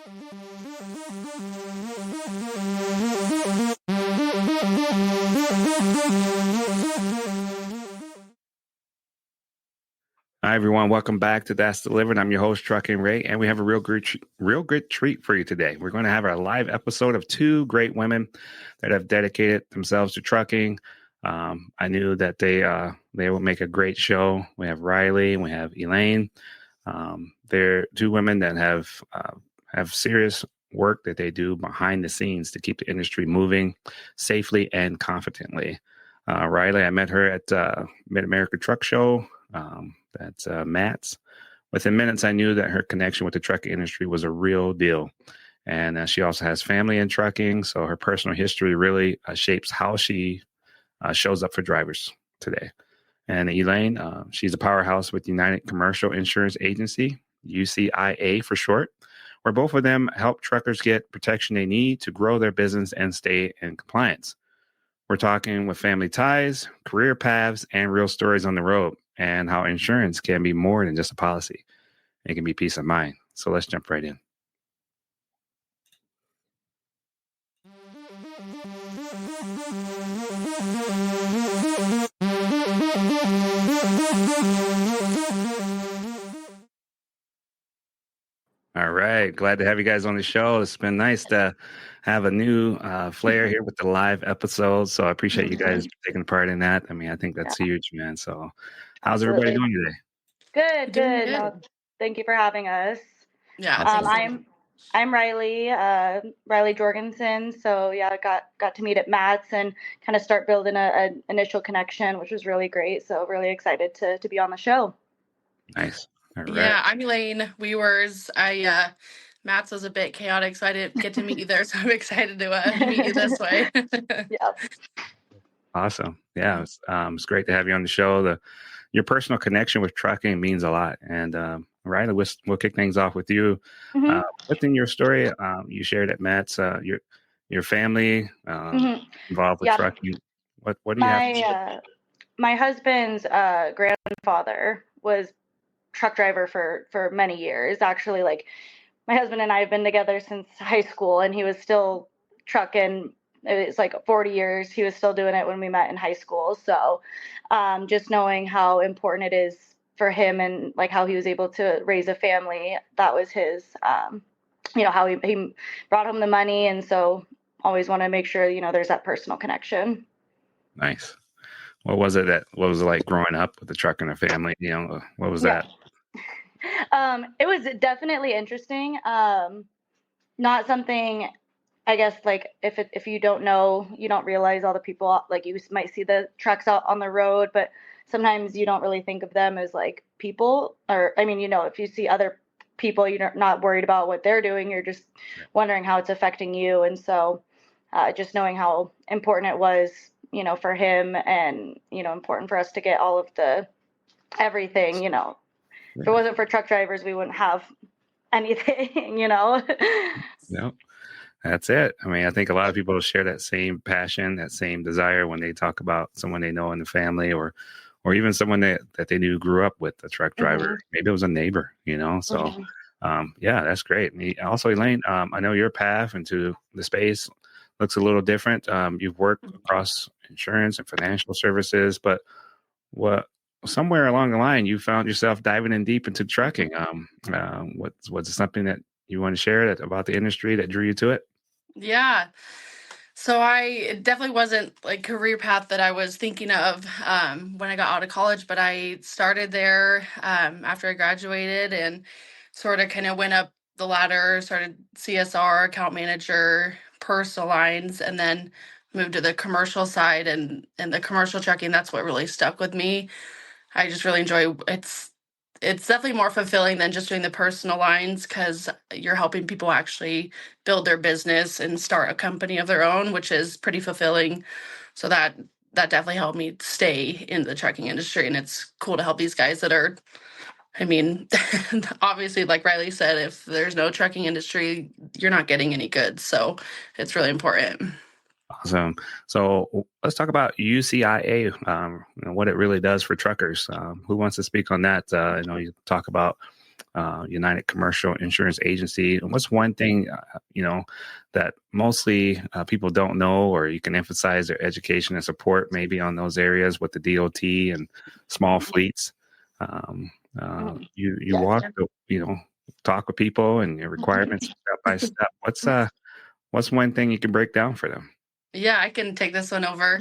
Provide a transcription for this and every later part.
Hi, everyone. Welcome back to That's Delivered. I'm your host, Trucking Ray, and we have a real good treat for you today. We're going to have our live episode of two great women that have dedicated themselves to trucking. I knew that they will make a great show. We have Rylie and we have Elaine. They're two women that have serious work that they do behind the scenes to keep the industry moving safely and confidently. Rylie, I met her at Mid-America Truck Show. That's Matt's. Within minutes, I knew that her connection with the trucking industry was a real deal. And she also has family in trucking, so her personal history really shapes how she shows up for drivers today. And Elaine, she's a powerhouse with United Commercial Insurance Agency, UCIA for short, where both of them help truckers get protection they need to grow their business and stay in compliance. We're talking with family ties, career paths, and real stories on the road, and how insurance can be more than just a policy. It can be peace of mind. So let's jump right in. All right. Glad to have you guys on the show. It's been nice to have a new flair here with the live episode. So I appreciate you guys taking part in that. I mean, I think that's huge, man. So how's everybody doing today? Good. No, thank you for having us. Yeah. I'm Rylie Jorgensen. So yeah, I got to meet at Matt's and kind of start building an initial connection, which was really great. So really excited to be on the show. Nice. All right. Yeah, I'm Elaine Wewers. Matt's was a bit chaotic, so I didn't get to meet you there. So I'm excited to meet you this way. Yeah. Awesome. Yeah, it's great to have you on the show. Your personal connection with trucking means a lot. And Rylie, we'll kick things off with you. Mm-hmm. Within your story, you shared at Matt's your family involved with trucking. What do you have? My husband's grandfather was truck driver for many years. Actually, like my husband and I have been together since high school, and he was still trucking. It's like 40 years. He was still doing it when we met in high school. So just knowing how important it is for him and like how he was able to raise a family, that was his, how he brought home the money. And so always want to make sure, there's that personal connection. Nice. What was it like growing up with the truck in a family? What was that? It was definitely interesting. Not something, I guess, like if you don't know, you don't realize all the people, like you might see the trucks out on the road, but sometimes you don't really think of them as like people, or, I mean, if you see other people, you're not worried about what they're doing. You're just wondering how it's affecting you. And so just knowing how important it was, for him and, important for us to get all of the everything, If it wasn't for truck drivers, we wouldn't have anything, No, that's it. I mean, I think a lot of people share that same passion, that same desire when they talk about someone they know in the family or even someone that they knew grew up with a truck driver. Mm-hmm. Maybe it was a neighbor, So, yeah, that's great. And also, Elaine, I know your path into the space looks a little different. You've worked across insurance and financial services, but somewhere along the line, you found yourself diving in deep into trucking. Was it something that you want to share about the industry that drew you to it? Yeah. So it definitely wasn't like career path that I was thinking of when I got out of college, but I started there after I graduated and sort of kind of went up the ladder, started CSR, account manager, personal lines, and then moved to the commercial side and the commercial trucking. That's what really stuck with me. I just really enjoy it's definitely more fulfilling than just doing the personal lines because you're helping people actually build their business and start a company of their own, which is pretty fulfilling. So that definitely helped me stay in the trucking industry. And it's cool to help these guys that are, I mean, obviously, like Rylie said, if there's no trucking industry, you're not getting any goods. So it's really important. Awesome. So let's talk about UCIA, what it really does for truckers. Who wants to speak on that? You talk about United Commercial Insurance Agency. And what's one thing, that mostly people don't know, or you can emphasize their education and support maybe on those areas with the DOT and small fleets? You Yes. walk, talk with people and your requirements step by step. What's one thing you can break down for them? Yeah, I can take this one over.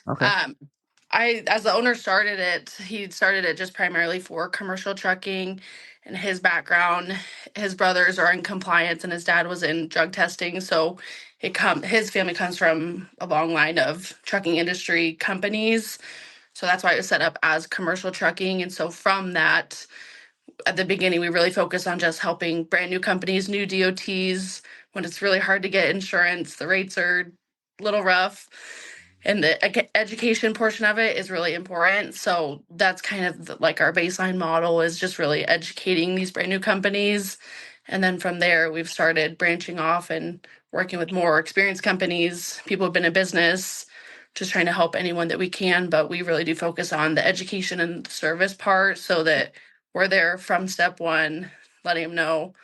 Okay. As the owner he started it just primarily for commercial trucking, and his background, his brothers are in compliance and his dad was in drug testing. So his family comes from a long line of trucking industry companies. So that's why it was set up as commercial trucking. And so from that, at the beginning, we really focus on just helping brand new companies, new DOTs, when it's really hard to get insurance, the rates are a little rough. And the education portion of it is really important. So that's kind of like our baseline model, is just really educating these brand new companies. And then from there, we've started branching off and working with more experienced companies, people who've been in business, just trying to help anyone that we can. But we really do focus on the education and the service part, so that we're there from step one, letting them know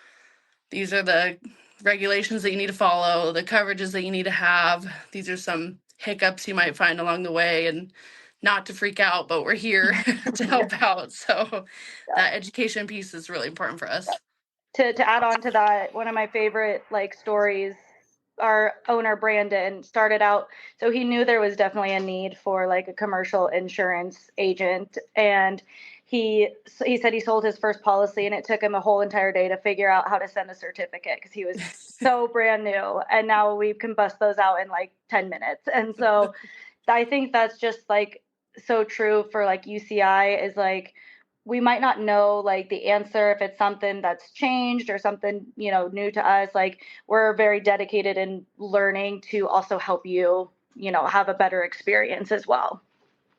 these are the regulations that you need to follow, the coverages that you need to have. These are some hiccups you might find along the way, and not to freak out, but we're here to help out. So that education piece is really important for us. To add on to that, one of my favorite stories, our owner Brandon started out, so he knew there was definitely a need for a commercial insurance agent, and he said he sold his first policy and it took him a whole entire day to figure out how to send a certificate because he was so brand new, and now we can bust those out in 10 minutes. And so I think that's just so true for UCI, is we might not know the answer if it's something that's changed or something new to us. We're very dedicated in learning to also help you have a better experience as well.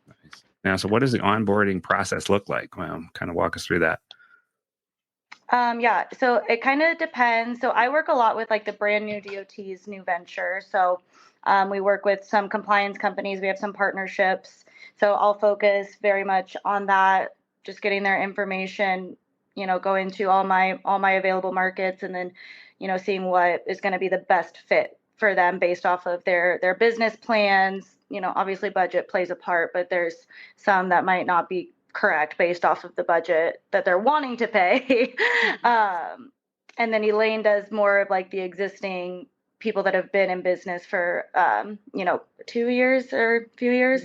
Nice. Now, so what does the onboarding process look like? Kind of walk us through that. Yeah, so it kind of depends. So I work a lot with the brand new DOT's new venture. So we work with some compliance companies. We have some partnerships. So I'll focus very much on that, just getting their information, going to all my available markets, and then, seeing what is going to be the best fit for them based off of their business plans. Obviously budget plays a part, but there's some that might not be correct based off of the budget that they're wanting to pay. And then Elaine does more of the existing people that have been in business for 2 years or a few years.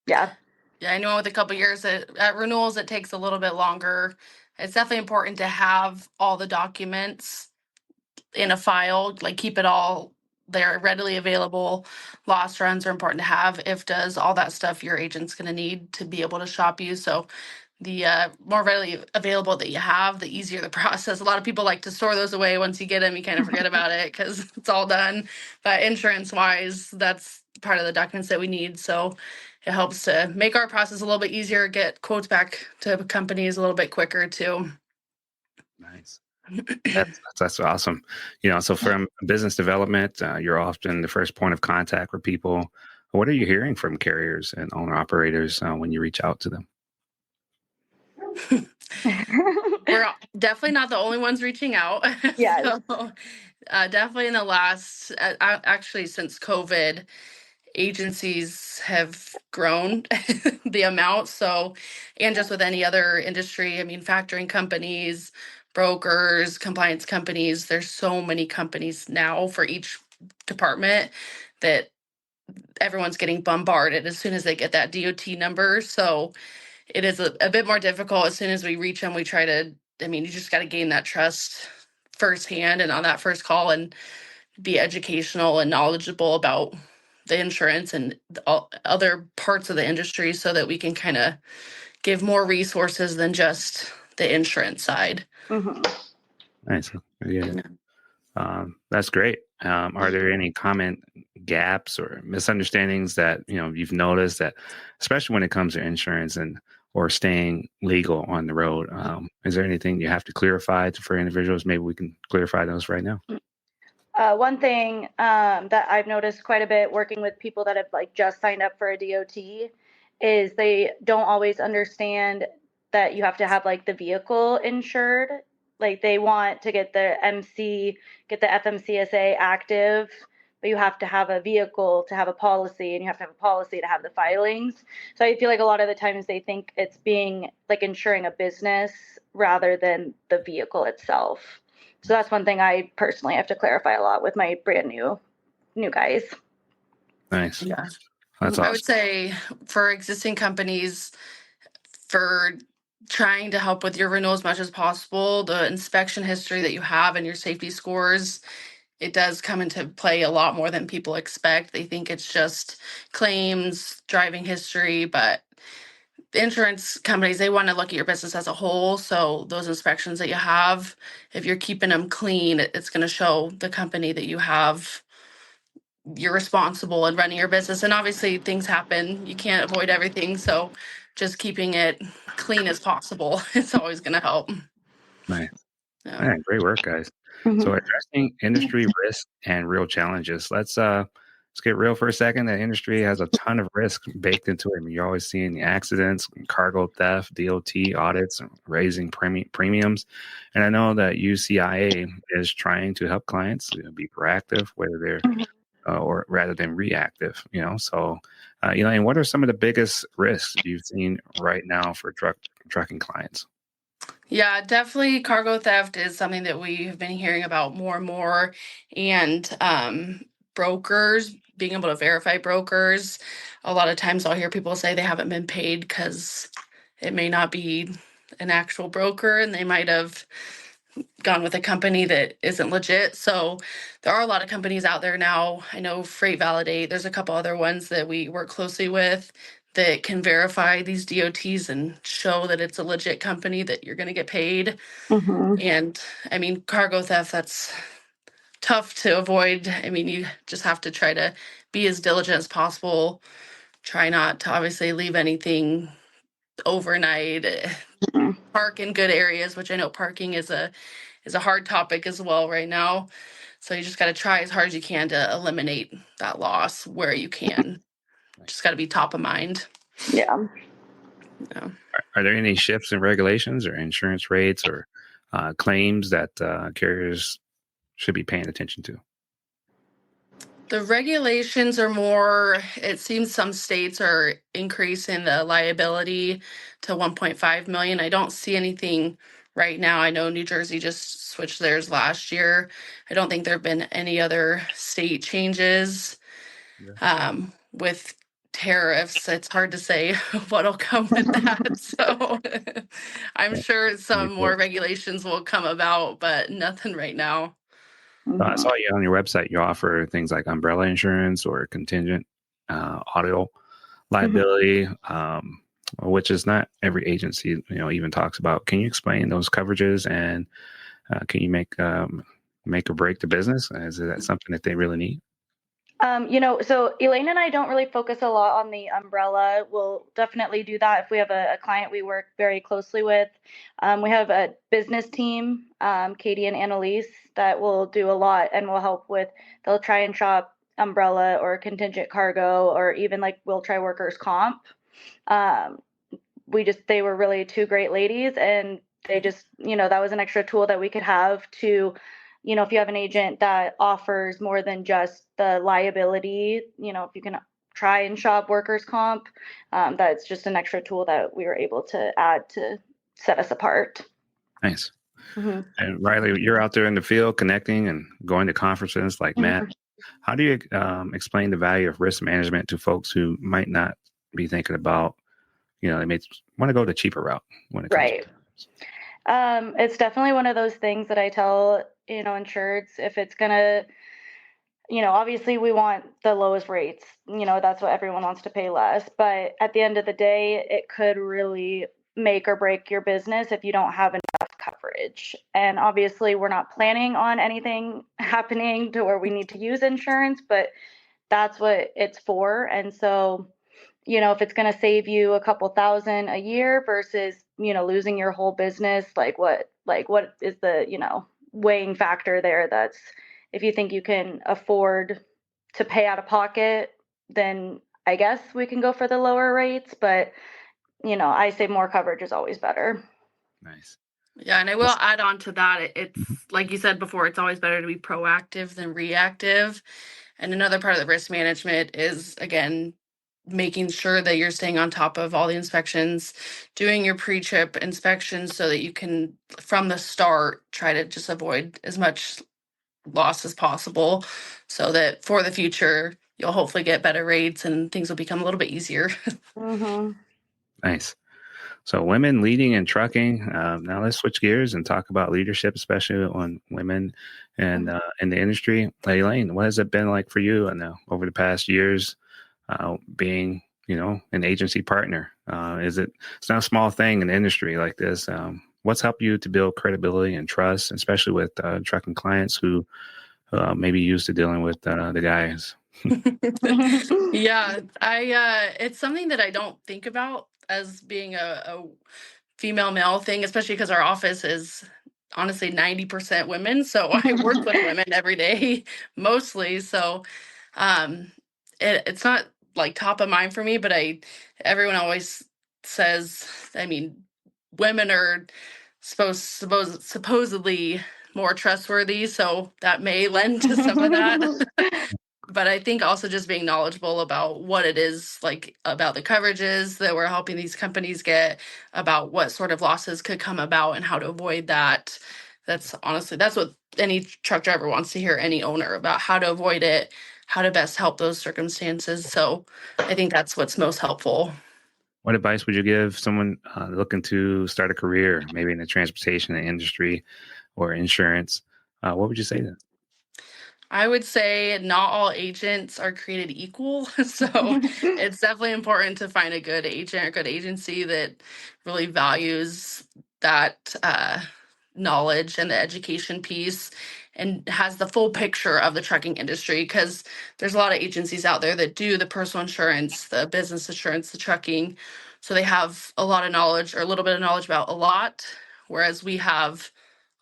Yeah. Yeah, anyone with a couple years at renewals, it takes a little bit longer. It's definitely important to have all the documents in a file, keep it all there readily available. Loss runs are important to have. IFTAs, all that stuff your agent's going to need to be able to shop you. So the more readily available that you have, the easier the process. A lot of people like to store those away. Once you get them, you kind of forget about it because it's all done. But insurance wise, that's part of the documents that we need. So it helps to make our process a little bit easier, get quotes back to companies a little bit quicker too. Nice. That's awesome. So from business development, you're often the first point of contact for people. What are you hearing from carriers and owner operators when you reach out to them? We're definitely not the only ones reaching out. Yes. So, definitely in the last, actually since COVID, agencies have grown the amount. So, and just with any other industry, I mean, factoring companies, brokers, compliance companies, there's so many companies now for each department that everyone's getting bombarded as soon as they get that DOT number. So it is a bit more difficult. As soon as we reach them, we try to, you just got to gain that trust firsthand and on that first call, and be educational and knowledgeable about the insurance and all other parts of the industry, so that we can kind of give more resources than just the insurance side. Mm-hmm. Nice. Yeah. That's great. Are there any common gaps or misunderstandings that you've noticed, that especially when it comes to insurance or staying legal on the road? Is there anything you have to clarify for individuals? Maybe we can clarify those right now. One thing that I've noticed quite a bit working with people that have just signed up for a DOT is they don't always understand that you have to have the vehicle insured like they want to get the FMCSA active, but you have to have a vehicle to have a policy, and you have to have a policy to have the filings. So I feel like a lot of the times they think it's being like insuring a business rather than the vehicle itself. So that's one thing I personally have to clarify a lot with my brand new guys. Nice. Yeah. That's I would awesome. say for existing companies, for trying to help with your renewal as much as possible, the inspection history that you have and your safety scores, it does come into play a lot more than people expect. They think it's just claims, driving history, but the insurance companies, they want to look at your business as a whole. So those inspections that you have, if you're keeping them clean, it's going to show the company that you're responsible in running your business. And obviously things happen. You can't avoid everything. So just keeping it clean as possible is always going to help. Nice. Yeah. Man, great work, guys. Mhm. So addressing industry risk and real challenges. Let's get real for a second. The industry has a ton of risk baked into it. I mean, you're always seeing the accidents, cargo theft, DOT audits, raising premiums. And I know that UCIA is trying to help clients be proactive, whether they're or rather than reactive. So Elaine, what are some of the biggest risks you've seen right now for trucking clients? Yeah, definitely cargo theft is something that we have been hearing about more and more. And brokers, being able to verify brokers. A lot of times I'll hear people say they haven't been paid because it may not be an actual broker and they might have gone with a company that isn't legit. So there are a lot of companies out there now. I know Freight Validate, there's a couple other ones that we work closely with that can verify these DOTs and show that it's a legit company that you're going to get paid. Mhm. And I mean, cargo theft, that's tough to avoid. I mean, you just have to try to be as diligent as possible. Try not to obviously leave anything overnight. Mhm. Park in good areas, which I know parking is a hard topic as well right now. So you just got to try as hard as you can to eliminate that loss where you can. Just got to be top of mind. Yeah. Yeah. Are there any shifts in regulations or insurance rates or claims that carriers should be paying attention to? The regulations are more, it seems some states are increasing the liability to 1.5 million. I don't see anything right now. I know New Jersey just switched theirs last year. I don't think there have been any other state changes. With tariffs, it's hard to say what'll come with that. So I'm Yeah. sure some more regulations will come about, but nothing right now. I Mhm. saw you on your website. You offer things like umbrella insurance or contingent auto liability, which is not every agency even talks about. Can you explain those coverages and can you make or break the business? Is that something that they really need? So Elaine and I don't really focus a lot on the umbrella. We'll definitely do that if we have a client we work very closely with. We have a business team, Katie and Annalise, that will do a lot and will help with, they'll try and shop umbrella or contingent cargo, or even like we'll try workers' comp. Um, they were really two great ladies, and they just, that was an extra tool that we could have to, if you have an agent that offers more than just the liability, if you can try and shop workers' comp, that's just an extra tool that we were able to add to set us apart. Nice. Mm-hmm. And Rylie, you're out there in the field connecting and going to conferences like Matt. How do you explain the value of risk management to folks who might not be thinking about, they may want to go the cheaper route when it comes Right. to It's definitely one of those things that I tell, insureds, if it's gonna, obviously we want the lowest rates, that's what everyone wants to pay less. But at the end of the day, it could really make or break your business if you don't have enough coverage. And obviously we're not planning on anything happening to where we need to use insurance, but that's what it's for. And so, if it's going to save you a couple thousand a year versus, losing your whole business, what is the, weighing factor there? That's, if you think you can afford to pay out of pocket, then I guess we can go for the lower rates. But, I say more coverage is always better. Nice. Yeah, and I will add on to that. It's like you said before, it's always better to be proactive than reactive. And another part of the risk management is, again, making sure that you're staying on top of all the inspections, doing your pre-trip inspections so that you can, from the start, try to just avoid as much loss as possible so that for the future, you'll hopefully get better rates and things will become a little bit easier. Mm-hmm. Nice. So women leading in trucking. Now let's switch gears and talk about leadership, especially on women and in the industry. Elaine, what has it been like for you over the past years being, an agency partner? It's not a small thing in the industry like this. What's helped you to build credibility and trust, especially with trucking clients who maybe used to dealing with the guys? Yeah, it's something that I don't think about as being a female male thing, especially because our office is honestly 90% women. So I work with women every day, mostly. So um, it's not like top of mind for me, but everyone always says, I mean, women are supposedly more trustworthy. So that may lend to some of that. But I think also just being knowledgeable about what it is, like about the coverages that we're helping these companies get, about what sort of losses could come about and how to avoid that. That's what any truck driver wants to hear, any owner, about how to avoid it, how to best help those circumstances. So I think that's what's most helpful. What advice would you give someone looking to start a career, maybe in the transportation industry or insurance? What would you say to them? I would say not all agents are created equal. So it's definitely important to find a good agent or good agency that really values that knowledge and the education piece and has the full picture of the trucking industry, because there's a lot of agencies out there that do the personal insurance, the business insurance, the trucking. So they have a lot of knowledge or a little bit of knowledge about a lot, whereas we have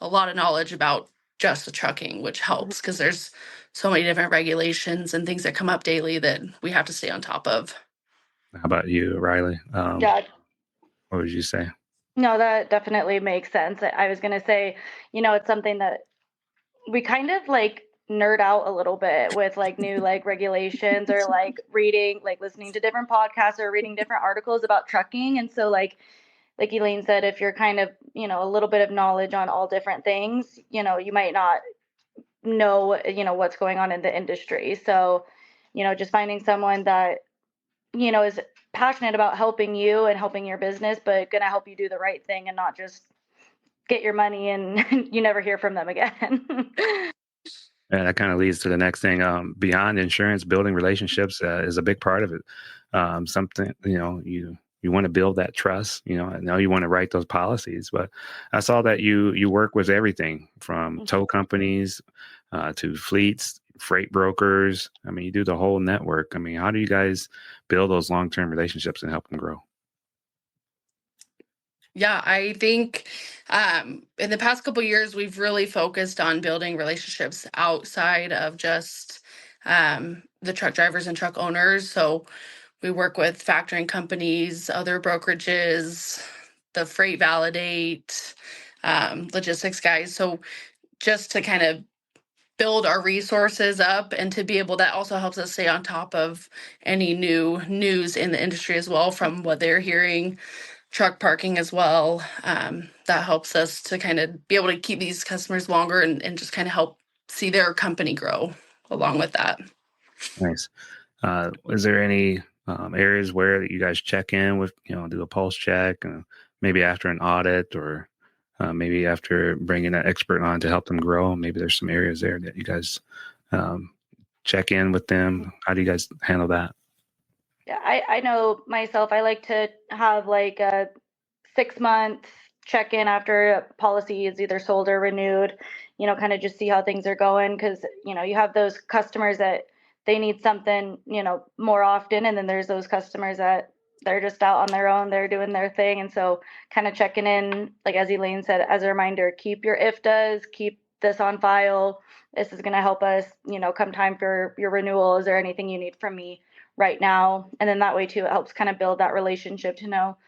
a lot of knowledge about just the trucking, which helps because there's so many different regulations and things that come up daily that we have to stay on top of. How about you, Rylie? Yeah, What would you say? no, that definitely makes sense. I was going to say, it's something that we kind of like nerd out a little bit with like new like regulations or like reading, like listening to different podcasts or reading different articles about trucking. And so like Elaine said, if you're kind of, a little bit of knowledge on all different things, you might not know, what's going on in the industry. So, just finding someone that, is passionate about helping you and helping your business, but going to help you do the right thing and not just get your money and you never hear from them again. And that kind of leads to the next thing. Beyond insurance, building relationships is a big part of it. Something you want to build that trust. I know you want to write those policies, but I saw that you work with everything from tow companies to fleets, freight brokers. I mean, you do the whole network. I mean, how do you guys build those long-term relationships and help them grow? Yeah, I think in the past couple years, we've really focused on building relationships outside of just the truck drivers and truck owners. So we work with factoring companies, other brokerages, the freight validate, logistics guys. So just to kind of build our resources up and to be able, that also helps us stay on top of any new news in the industry as well from what they're hearing, truck parking as well. That helps us to kind of be able to keep these customers longer and just kind of help see their company grow along with that. Nice. Is there any areas where you guys check in with, do a pulse check, maybe after an audit or maybe after bringing an expert on to help them grow? Maybe there's some areas there that you guys um, check in with them. How do you guys handle that? Yeah, I know myself, I like to have like a 6 month check in after a policy is either sold or renewed, kind of just see how things are going. Cause, you have those customers that they need something, more often. And then there's those customers that they're just out on their own, they're doing their thing. And so kind of checking in, like as Elaine said, as a reminder, keep your IFTAs, keep this on file. This is going to help us, come time for your renewals or anything you need from me right now. And then that way too, it helps kind of build that relationship to know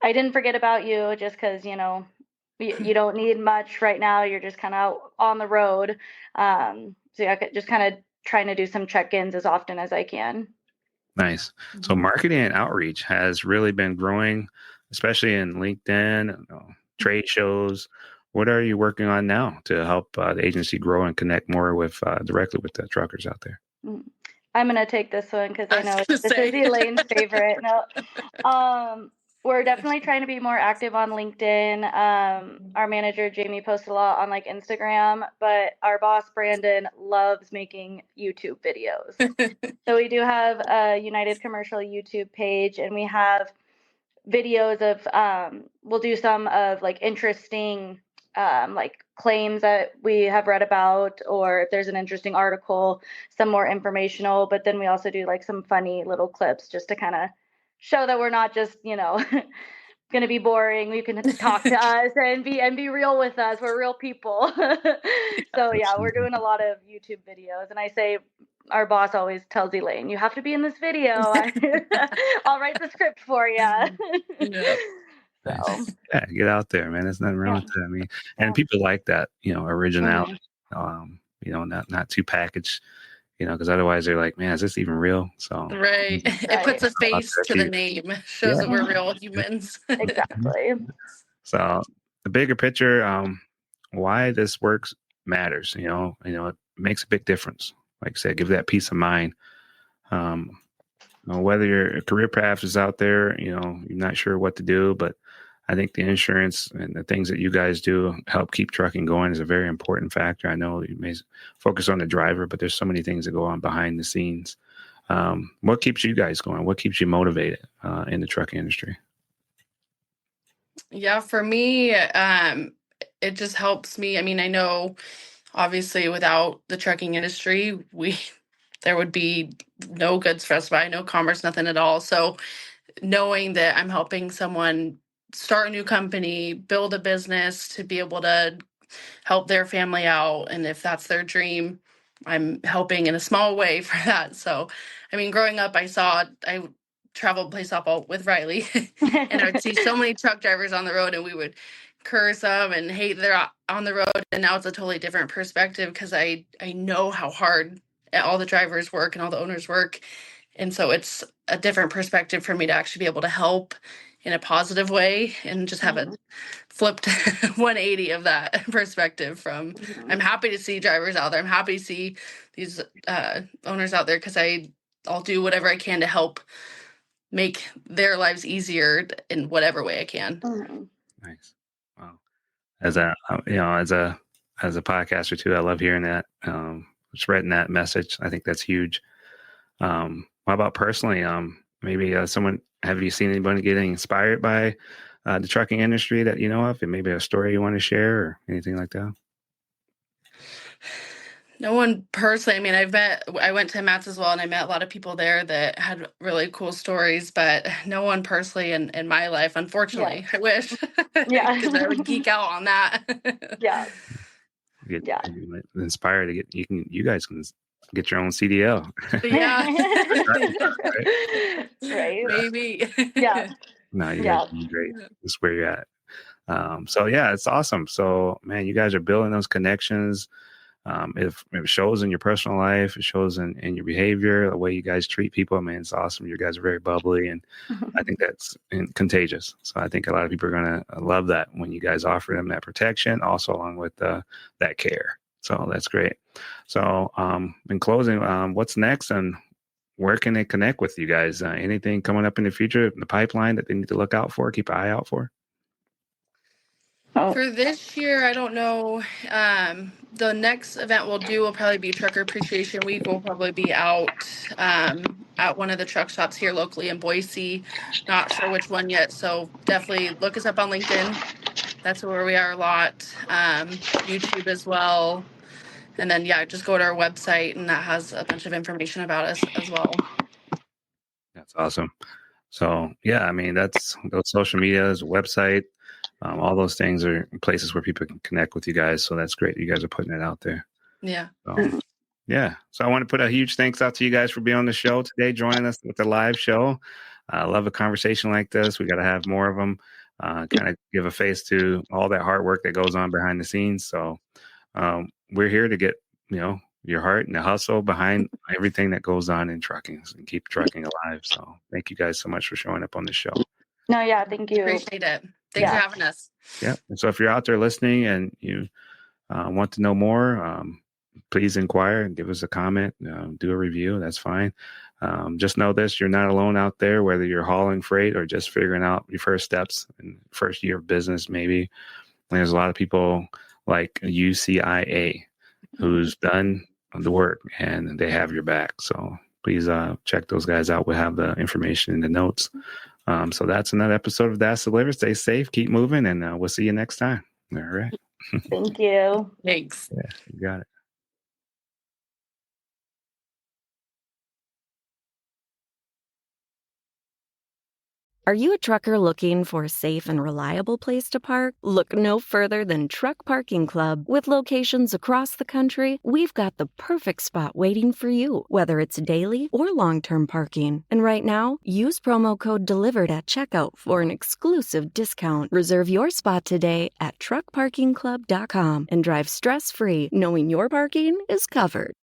I didn't forget about you just because, you don't need much right now. You're just kind of on the road. So yeah, just kind of trying to do some check-ins as often as I can. Nice. So marketing and outreach has really been growing, especially in LinkedIn, trade shows. What are you working on now to help the agency grow and connect more with directly with the truckers out there? I'm going to take this one because I know this say. is Elaine's favorite. No, we're definitely trying to be more active on LinkedIn. Our manager, Jamie, posts a lot on like Instagram, but our boss, Brandon, loves making YouTube videos. So we do have a United Commercial YouTube page, and we have videos of, we'll do some of like interesting like claims that we have read about, or if there's an interesting article, some more informational, but then we also do like some funny little clips just to kind of show that we're not just, going to be boring. You can talk to us and be real with us. We're real people. So yeah, we're doing a lot of YouTube videos, and I say our boss always tells Elaine, you have to be in this video. I'll write the script for you. Yeah. So. Yeah, get out there, man. There's nothing wrong with that. I mean, and people like that, originality, not too packaged, because otherwise they're like, man, is this even real? So right. It puts a face to the name, shows that we're real humans. Exactly. So the bigger picture, why this works matters. It makes a big difference. Like I said, give that peace of mind. Whether your career path is out there, you're not sure what to do, but I think the insurance and the things that you guys do help keep trucking going is a very important factor. I know you may focus on the driver, but there's so many things that go on behind the scenes. What keeps you guys going? What keeps you motivated in the trucking industry? Yeah, for me, it just helps me. I mean, I know obviously without the trucking industry, there would be no goods for us to buy, no commerce, nothing at all. So knowing that I'm helping someone start a new company, build a business to be able to help their family out, and if that's their dream, I'm helping in a small way for that. So, I mean, growing up, I traveled play softball with Rylie, and I would see so many truck drivers on the road, and we would curse them and hate they're on the road. And now it's a totally different perspective because I know how hard all the drivers work and all the owners work. And so it's a different perspective for me to actually be able to help in a positive way and just have a flipped 180 of that perspective from I'm happy to see drivers out there. I'm happy to see these owners out there because I'll do whatever I can to help make their lives easier in whatever way I can. Nice. Wow. As a podcaster too, I love hearing that, spreading that message. I think that's huge. What about personally? Maybe have you seen anybody getting inspired by the trucking industry that you know of, and maybe a story you want to share or anything like that? No one personally. I mean, I went to Matt's as well, and I met a lot of people there that had really cool stories, but no one personally in my life, unfortunately. Yeah. I wish. Yeah. Because I would geek out on that. Yeah. Get inspired to you guys can get your own CDL. Yeah. Right. Maybe. Yeah. No, you guys are great. That's where you're at. So yeah, it's awesome. So man, you guys are building those connections. If it shows in your personal life, it shows in your behavior, the way you guys treat people. Man, it's awesome. You guys are very bubbly, and I think that's contagious. So I think a lot of people are going to love that when you guys offer them that protection, also along with that care. So that's great. So in closing, what's next, and where can they connect with you guys? Anything coming up in the future, in the pipeline that they need to look out for, keep an eye out for? For this year, I don't know. The next event we'll do will probably be Trucker Appreciation Week. We'll probably be out at one of the truck shops here locally in Boise. Not sure which one yet, so definitely look us up on LinkedIn. That's where we are a lot. YouTube as well. And then, just go to our website, and that has a bunch of information about us as well. That's awesome. So, I mean, that's those social medias, website, all those things are places where people can connect with you guys. So that's great. You guys are putting it out there. Yeah. So I want to put a huge thanks out to you guys for being on the show today, joining us with the live show. I love a conversation like this. We got to have more of them. kind of give a face to all that hard work that goes on behind the scenes. So we're here to get, your heart and the hustle behind everything that goes on in trucking and keep trucking alive. So thank you guys so much for showing up on the show. No, yeah, thank you. Appreciate it. Thanks for having us. Yeah. And so if you're out there listening and you want to know more, please inquire and give us a comment, do a review. That's fine. Just know this, you're not alone out there, whether you're hauling freight or just figuring out your first steps in first year of business, maybe. And there's a lot of people like UCIA who's done the work and they have your back. So please check those guys out. We'll have the information in the notes. So that's another episode of That's Delivered. Stay safe, keep moving, and we'll see you next time. All right. Thank you. Thanks. Yeah, you got it. Are you a trucker looking for a safe and reliable place to park? Look no further than Truck Parking Club. With locations across the country, we've got the perfect spot waiting for you, whether it's daily or long-term parking. And right now, use promo code DELIVERED at checkout for an exclusive discount. Reserve your spot today at truckparkingclub.com and drive stress-free, knowing your parking is covered.